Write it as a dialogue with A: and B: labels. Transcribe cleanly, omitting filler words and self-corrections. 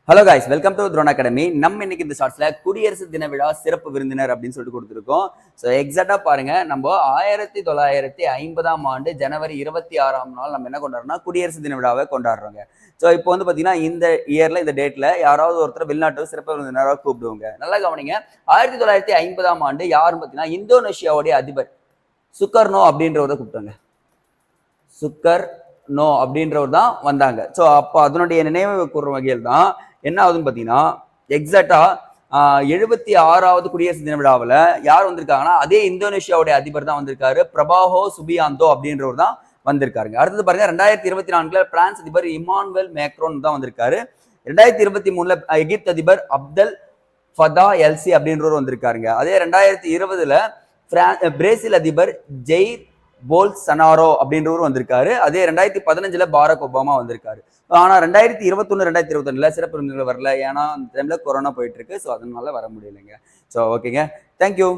A: Hello guys, welcome to Throne Academy. நம்ம இன்னைக்கு இந்த ஷார்ட்ஸ்ல குடியரசு தின விழா சிறப்பு விருந்தினர் அப்படின்னு சொல்லிட்டு கொடுத்துருக்கோம். ஸோ எக்ஸாக்டா பாருங்க, நம்ம 1950ஆம் ஆண்டு ஜனவரி 26ஆம் நாள் நம்ம என்ன கொண்டாடுறோம்னா குடியரசு தின விழாவை கொண்டாடுறோங்க. ஸோ இப்போ வந்து பார்த்தீங்கன்னா இந்த இயர்ல இந்த டேட்ல யாராவது ஒருத்தர் வெளிநாட்டு சிறப்பு விருந்தினராக கூப்பிடுவோங்க. நல்லா கவனிங்க. 1950ஆம் ஆண்டு யாருன்னு பார்த்தீங்கன்னா இந்தோனேஷியாவுடைய அதிபர் சுகர்னோ அப்படின்றவரை கூப்பிட்டாங்க. சுகர்னோ அப்படின்றவர் தான் வந்தாங்க. ஸோ அப்போ அதனுடைய நினைவு கூறுற வகையில் தான் என்ன ஆகுதுன்னு பார்த்தீங்கன்னா எக்ஸாக்டா 76வது குடியரசு தின விழாவில் யார் வந்திருக்காங்கன்னா அதே இந்தோனேஷியாவுடைய அதிபர் தான் வந்திருக்காரு. பிரபாஹோ சுபியாந்தோ அப்படின்றவர் தான் வந்திருக்காருங்க. அடுத்தது பாருங்க, 2024 பிரான்ஸ் அதிபர் இமானுவேல் மேக்ரோன் தான் வந்திருக்காரு. 2023 எகிப்து அதிபர் அப்தல் ஃபதா எல்சி அப்படின்றவர் வந்திருக்காருங்க. அதே 2020 பிரேசில் அதிபர் ஜெயிர் போல்சனாரோ அப்படின்றவரும் வந்திருக்காரு. அதே 2015 பாரக் ஒபாமா வந்திருக்காரு. ஆனா 2021 2022 சிறப்பு விருந்தினர் வரல. ஏன்னா அந்த டைம்ல கொரோனா போயிட்டு இருக்கு. ஸோ அதனால வர முடியலைங்க. ஸோ ஓகேங்க, தேங்க்யூ.